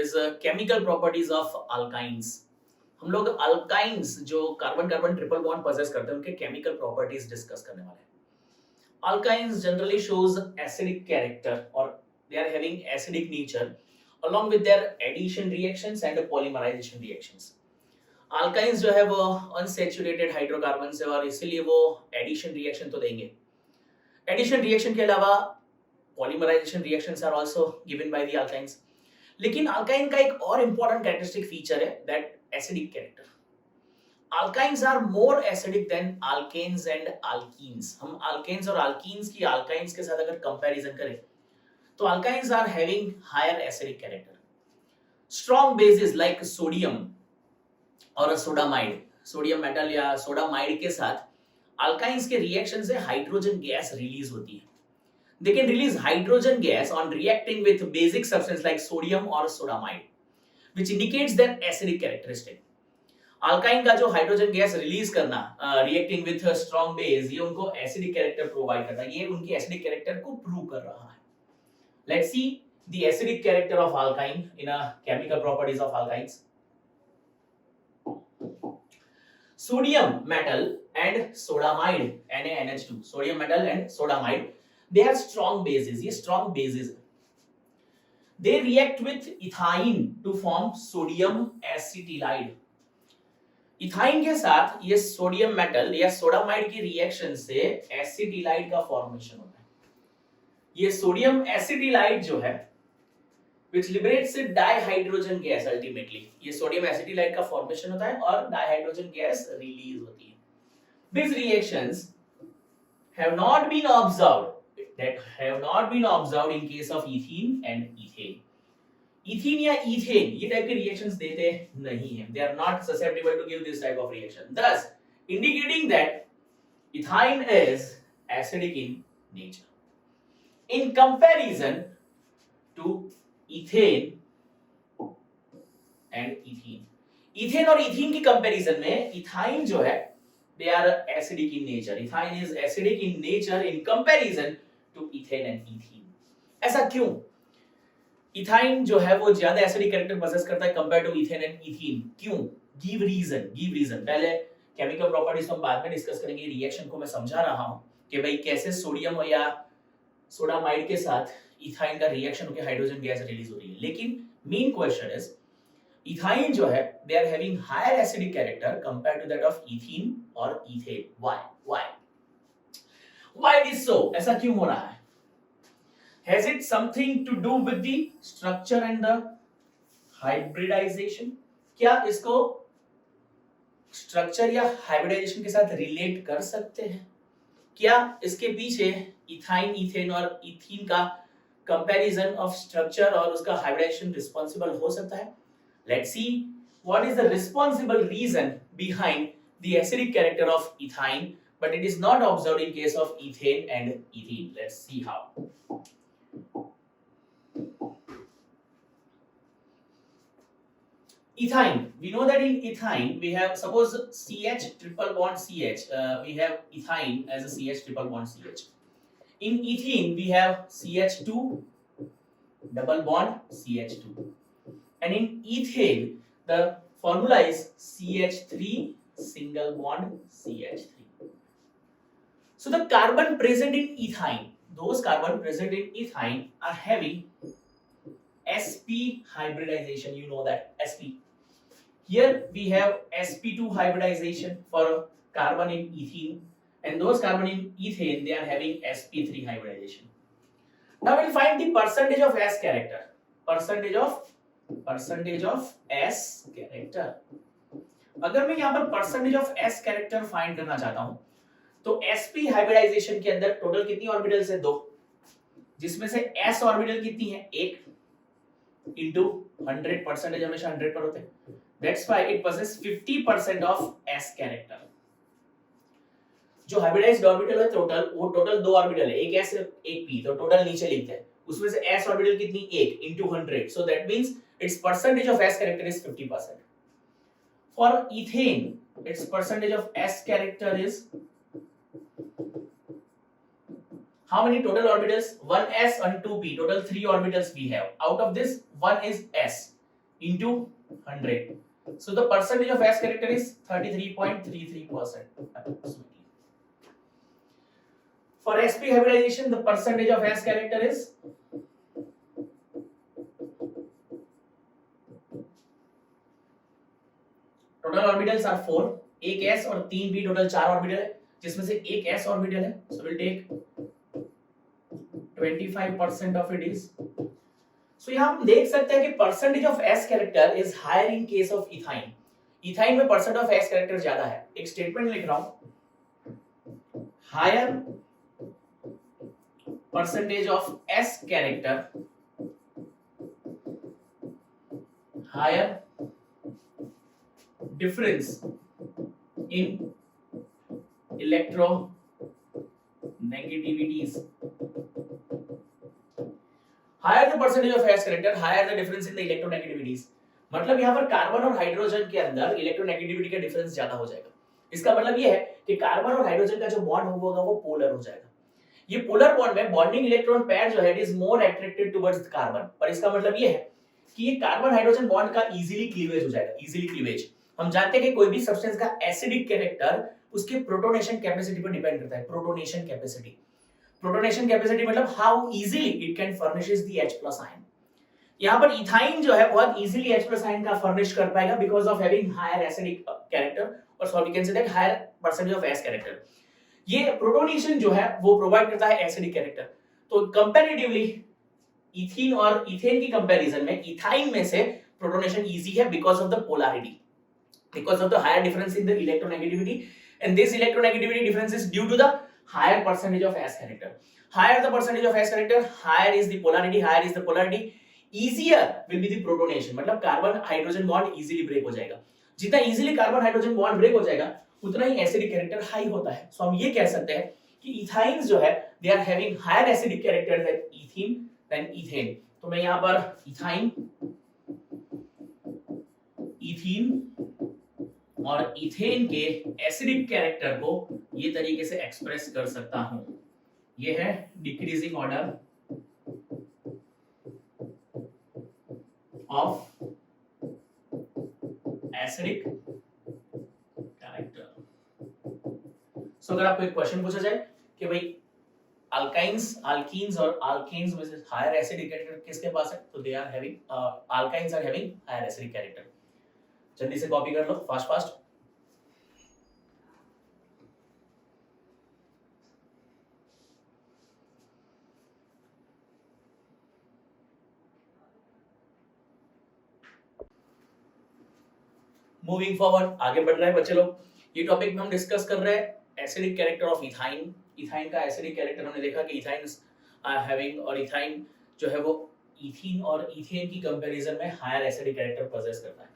is chemical properties of alkynes. हम लोग alkynes जो carbon carbon triple bond possess करते हैं उनके केमिकल प्रॉपर्टीज डिस्कस करने वाले हैं. Alkynes generally shows acidic character or they are having acidic nature along with their addition reactions and polymerization reactions. Alkynes जो है वो unsaturated हाइड्रोकार्बन है और इसीलिए वो एडिशन रिएक्शन तो देंगे. एडिशन रिएक्शन के अलावा polymerisation reactions are also given by the alkynes. लेकिन अल्काइन का एक और इंपॉर्टेंट कैरेक्टरिस्टिक फीचर है that acidic character. Alkynes are more acidic than alkanes and alkenes. हम अल्केन्स और अल्कीन्स की अल्काइंस के साथ अगर कंपैरिजन करें तो alkynes are having higher acidic character. Strong bases like sodium और सोडामाइड, सोडियम मेटल या सोडामाइड के साथ अल्काइंस के रिएक्शन से हाइड्रोजन गैस रिलीज होती है. They can release hydrogen gas on reacting with basic substance like sodium or sodamide, which indicates their acidic characteristic. Alkyne का जो हाइड्रोजन गैस रिलीज करना रिएक्टिंग विथ स्ट्रॉन्ग बेस, ये उनको acidic character provide करता है. ये उनकी एसिडिक कैरेक्टर को प्रूव कर रहा है. Let's see the acidic character of alkyne in a chemical properties of alkynes. Sodium metal and sodamide, NaNH2, sodium metal and sodamide, they are strong bases. ये strong bases हैं. They react with ethyne to form sodium acetylide. Ethyne के साथ ये sodium metal या sodamide की reaction से acetylide का formation होता है. ये सोडियम एसिटिलाइड जो है which liberates dihydrogen gas. Ultimately ये सोडियम एसिटिलाइड का फॉर्मेशन होता है और डाइहाइड्रोजन गैस रिलीज होती है. These reactions have not been observed in case of ethene and ethane. ethene या ethane ये टाइप के रिएक्शंस देते नहीं हैं. They are not susceptible to give this type of reaction, thus indicating that ethyne is acidic in nature. In comparison to ethane and ethene, ethane और ethene की comparison में ethyne जो है they are acidic in nature. Ethine is acidic in nature in comparison to ethane and ethene. ऐसा क्यों? Ethyne जो है वो ज्यादा एसिडिक कैरेक्टर पोजेस करता है compare to ethane and ethene. क्यों? Give reason. पहले केमिकल प्रॉपर्टीज हम बाद में डिस्कस करेंगे. रिएक्शन को मैं समझा रहा हूं कि भाई कैसे सोडियम या सोडामाइड के साथ इथाइन का रिएक्शन होकर हाइड्रोजन गैस रिलीज हो रही है. लेकिन मेन क्वेश्चन इज इथाइन जो है they are having higher acidic character compare to that of ethene और इथेन. Why this so? ऐसा क्यों हो रहा है? Has it something to do with the structure and the hybridization? क्या इसको स्ट्रक्चर या हाइब्रिडाइजेशन के साथ रिलेट कर सकते हैं? क्या इसके पीछे इथाइन, इथेन और इथीन का कंपैरिजन ऑफ स्ट्रक्चर और उसका हाइब्रिडाइजेशन रिस्पांसिबल हो सकता है? Let's see what is the responsible reason behind the acidic character of ethine, but it is not observed in case of ethane and ethene. Let's see how. Ethine, we know that in ethine we have, suppose CH triple bond CH, we have ethine as a CH triple bond CH. In ethene we have CH2 double bond CH2, and in ethane the formula is CH3 single bond CH3. So the carbon present in ethine, those carbon present in ethine are having sp hybridization. You know that sp. Here we have sp2 hybridization for carbon in ethene, and those carbon in ethane they are having sp3 hybridization. Now we'll find the percentage of s character. Percentage of s character. अगर मैं यहाँ पर percentage of s character find करना चाहता हूँ तो sp hybridisation के अंदर टोटल कितनी ऑर्बिटल्स है? 2, जिसमें से s ऑर्बिटल कितनी है? 1 into 100. परसेंटेज हमेशा 100 पर होते हैं. That's why it possesses 50% of s character. जो हाइब्रिडाइज्ड ऑर्बिटल है टोटल, वो टोटल 2 ऑर्बिटल है, एक s एक p, तो टोटल नीचे लिखते हैं. उसमें से s ऑर्बिटल कितनी? 1 into 100. So that means its percentage of s character is 50%. For ethane, its percentage of s character is how many total orbitals? 1s and 2p. Total 3 orbitals we have. Out of this, 1 is s. into 100. So the percentage of S character is 33.33% approximately. For sp hybridization, the percentage of S character is total orbitals are 4, एक s और 3 p, total 4 orbital है, जिसमें से एक s orbital है. So will take 25% of it is. So यहां हम देख सकते हैं कि percentage of s character is higher in case of ethyne. Ethyne में परसेंट ऑफ s कैरेक्टर ज्यादा है. एक स्टेटमेंट लिख रहा हूं, higher percentage of s character, higher difference in electronegativities. Higher the percentage of S character, higher the difference in the electronegativities. मतलब यहाँ पर कार्बन और हाइड्रोजन के अंदर इलेक्ट्रोनेगेटिविटी का डिफरेंस ज्यादा हो जाएगा. इसका मतलब ये है कि कार्बन और हाइड्रोजन का जो बॉन्ड होगा वो पोलर हो जाएगा. ये पोलर बॉन्ड में बॉन्डिंग इलेक्ट्रॉन पेयर जो है it is more attracted towards carbon. पर इसका मतलब ये है कि ये कार्बन हाइड्रोजन बॉन्ड का इजीली क्लीवेज हो जाएगा. इजीली क्लीवेज हम जानते हैं कि कोई भी सब्सटेंस का एसिडिक कैरेक्टर उसके प्रोटोनेशन कैपेसिटी पर डिपेंड करता है. प्रोटोनेशन कैपेसिटी, प्रोटोनेशन कैपेसिटी मतलब how easily it can furnishes the H+ ion. यहां पर इथाइन जो है बहुत इजीली H+ आयन का फर्निश कर पाएगा because of having higher acidic character और so we can say that higher percentage of S character. ये प्रोटोनेशन जो है वो प्रोवाइड करता है एसिडिक कैरेक्टर. तो कंपैरेटिवली इथीन और इथेन की कंपैरिजन में इथाइन में से प्रोटोनेशन इजी है because of the polarity, because of the higher difference in the electronegativity, and this electronegativity difference is due to the higher percentage of S character. Higher the percentage of S character, higher is the polarity, higher is the polarity, easier will be the protonation. मतलब carbon hydrogen bond easily break हो जाएगा. जितना easily carbon hydrogen bond break हो जाएगा उतना ही acidic character high होता है. सो हम ये कह सकते हैं कि इथाइन्स जो है they are having higher acidic character than ethene than ethane. तो मैं यहाँ पर इथाइन, इथीन और इथेन के एसिडिक कैरेक्टर को ये तरीके से एक्सप्रेस कर सकता हूं. ये है decreasing order of acidic character. So अगर आपको एक क्वेश्चन पूछा जाए कि भाई अल्काइंस, अल्कीन्स और अल्केन्स में से हायर एसिडिक कैरेक्टर किसके पास है, तो they are having alkynes are having higher acidic character. जल्दी से कॉपी कर लो फास्ट फास्ट. मूविंग फॉरवर्ड, आगे बढ़ रहे हैं बच्चे लोग. ये टॉपिक में हम डिस्कस कर रहे हैं acidic character of ethyne. Ethyne का एसिडिक कैरेक्टर हमने देखा कि इथाइन्स आर हैविंग, और इथाइन जो है वो इथीन और इथेन की कंपैरिजन में हायर एसिडिक कैरेक्टर पोजेस करता है.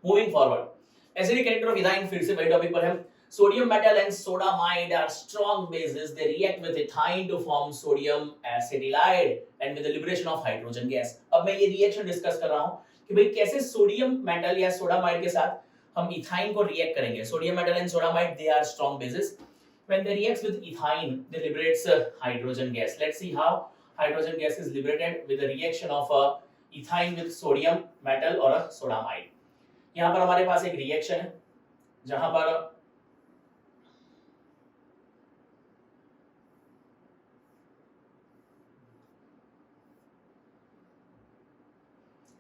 Moving forward, acidic character of ethyne फिर से वही टॉपिक पर है. Sodium metal and sodamide are strong bases. They react with ethyne to form sodium acetylide and with the liberation of hydrogen gas. अब मैं ये रिएक्शन डिस्कस कर रहा हूं कि भाई कैसे सोडियम मेटल या सोडामाइड के साथ हम इथाइन को रिएक्ट करेंगे. Sodium metal and sodamide they are strong bases. When they reacts with ethine, they liberates hydrogen gas. Let's see how hydrogen gas is liberated with the reaction of ethine with sodium metal or a sodamide. यहाँ पर हमारे पास एक reaction है जहां पर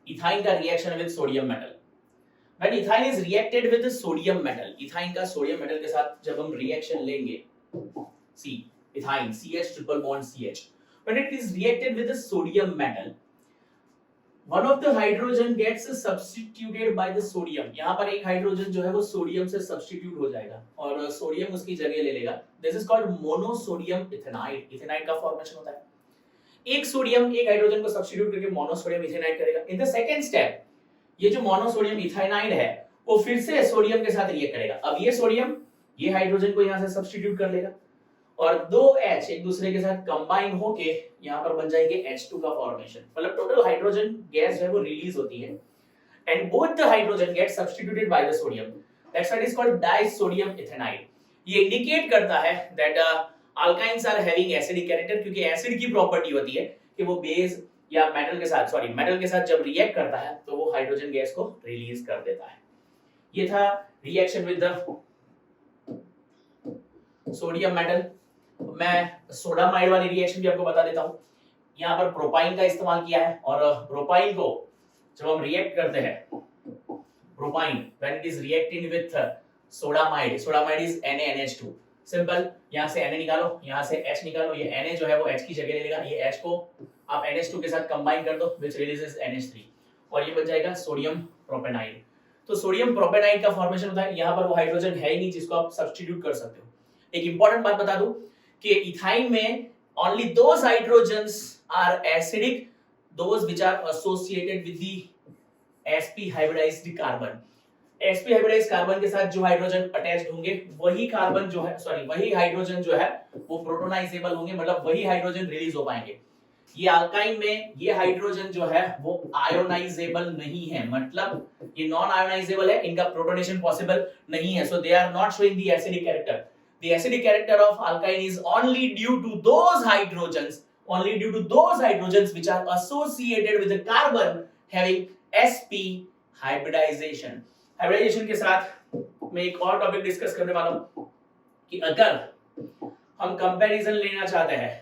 ethyne का reaction है with sodium metal. When ethine is reacted with the sodium metal, ethyne का सोडियम मेटल के साथ जब हम रिएक्शन लेंगे, see ethyne CH triple bond CH, when it is reacted with the sodium metal, one of the hydrogen gets substituted by the sodium. यहाँ पर एक hydrogen जो है वो सोडियम से सब्स्टिट्यूट हो जाएगा और सोडियम उसकी जगह ले लेगा. This is called monosodium ethanide. Ethanide का फॉर्मेशन होता है. एक सोडियम एक हाइड्रोजन को सब्स्टिट्यूट करके मोनोसोडियम इथेनाइड करेगा. इन द सेकंड स्टेप ये जो मोनोसोडियम इथेनाइड है वो फिर से सोडियम के साथ रिएक्ट करेगा. अब ये सोडियम ये हाइड्रोजन को यहां से सब्स्टिट्यूट कर लेगा और दो H एक दूसरे के साथ कंबाइन होके यहां पर बन जाएंगे H2 का फॉर्मेशन. मतलब टोटल हाइड्रोजन गैस जो है वो रिलीज होती है. and both the hydrogen get substituted by the sodium. That's what is called disodium ethanide. ये indicate करता है that alkynes are having acidic character, क्योंकि एसिड की प्रॉपर्टी होती है कि वो बेस या मेटल के साथ जब रिएक्ट करता है तो वो हाइड्रोजन गैस को रिलीज कर देता है. ये था reaction with the sodium metal. मैं सोडामाइड वाली रिएक्शन भी आपको बता देता हूं. यहाँ पर प्रोपाइन का इस्तेमाल किया है और प्रोपाइन को जब हम रिएक्ट करते हैं, propyne when it is reacting with sodamide is NaNH2. Simple, यहाँ से Na निकालो, यहाँ से H निकालो, ये Na जो है वो H की जगह ले लेगा, ये H को आप NH2 के साथ कंबाइन कर दो which releases NH3 और ये बन जाएगा सोडियम प्रोपेनाइड. तो सोडियम प्रोपेनाइड का फॉर्मेशन होता है. यहाँ पर वो हाइड्रोजन है ही नहीं जिसको आप सब्स्टिट्यूट कर सकते हो. एक इंपॉर्टेंट बात बता दूं कि इथाइन में only those hydrogens are acidic, those which are associated with the sp hybridized carbon. sp hybridized carbon के साथ जो हाइड्रोजन अटैच्ड होंगे वही कार्बन जो है वही हाइड्रोजन जो है वो प्रोटोनाइजेबल होंगे, मतलब वही हाइड्रोजन रिलीज हो पाएंगे. ये अल्काइन में ये हाइड्रोजन जो है वो आयोनाइजेबल नहीं है, मतलब ये नॉन आयोनाइजेबल है, इनका प्रोटोनेशन पॉसिबल नहीं है. So they are not showing the acidic character. The acidic character of alkyne is only due to those hydrogens which are associated with the carbon having sp hybridization. Hybridization के साथ मैं एक और topic discuss करने वाला हूं कि अगर हम कंपैरिजन लेना चाहते हैं,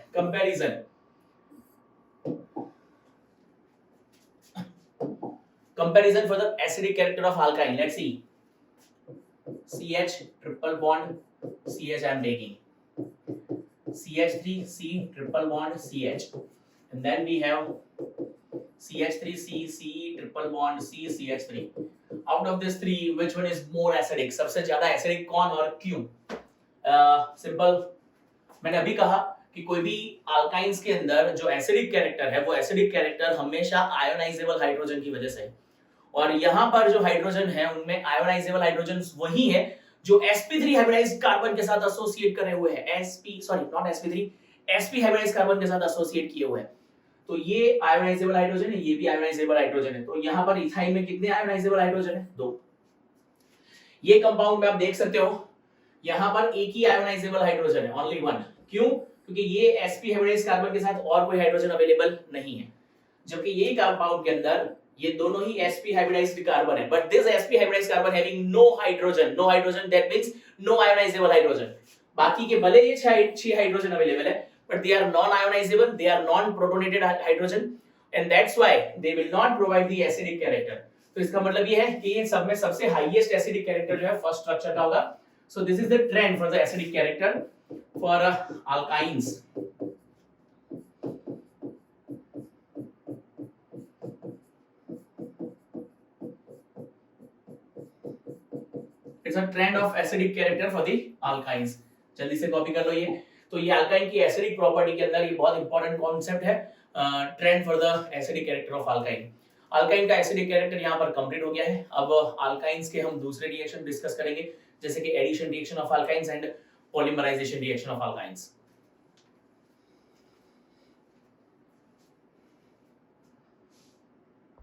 comparison for the acidic character of alkyne. Let's see. CH triple bond CH I am taking. CH3 C triple bond CH, and then we have CH3 C triple bond C CH3. Out of these three, which one is more acidic? सबसे ज्यादा acidic कौन और क्यों? Simple, मैंने अभी कहा कि कोई भी अल्काइंस के अंदर जो एसिडिक कैरेक्टर है वो एसिडिक कैरेक्टर हमेशा आयोनाइजेबल हाइड्रोजन की वजह से है. और यहाँ पर जो हाइड्रोजन है उनमें आयोनाइजेबल हाइड्रोजन वही है जो sp3 हाइब्रिडाइज्ड कार्बन के साथ एसोसिएट करे हुए हैं. sp हाइब्रिडाइज्ड कार्बन के साथ एसोसिएट किए हुए हैं. तो ये आयोनाइजेबल हाइड्रोजन है, ये भी आयोनाइजेबल हाइड्रोजन है. तो यहाँ पर इथाइन में कितने आयोनाइजेबल हाइड्रोजन है? 2. ये कंपाउंड में आप देख सकते हो यहाँ पर एक ही आयोनाइजेबल हाइड्रोजन है, ओनली 1. क्यों? क्योंकि ये sp हाइब्रिडाइज्ड कार्बन के साथ और कोई हाइड्रोजन अवेलेबल नहीं है, जबकि ये कंपाउंड के अंदर ये दोनों ही sp hybridized कार्बन है. But this sp hybridized carbon having no hydrogen, that means no ionizable hydrogen. बाकी के भले ये 6 हाइड्रोजन अवेलेबल है, but they are non-ionizable, they are non-protonated hydrogen, and that's why they will not provide the acidic character. तो इसका मतलब ये है कि ये सब में सबसे हाईएस्ट एसिडिक कैरेक्टर जो है फर्स्ट स्ट्रक्चर का होगा. So this is the trend for the acidic character for alkynes. It's a trend of acidic character for the alkynes. जल्दी से कॉपी कर लो ये. तो ये अल्काइन की एसिडिक प्रॉपर्टी के अंदर ये बहुत इंपॉर्टेंट कॉन्सेप्ट है, trend for the acidic character of alkyne. Alkyne का एसिडिक कैरेक्टर यहाँ पर कंप्लीट हो गया है. अब अल्काइंस के हम दूसरे रिएक्शन डिस्कस करेंगे, जैसे कि addition reaction of alkynes and polymerisation reaction of alkynes.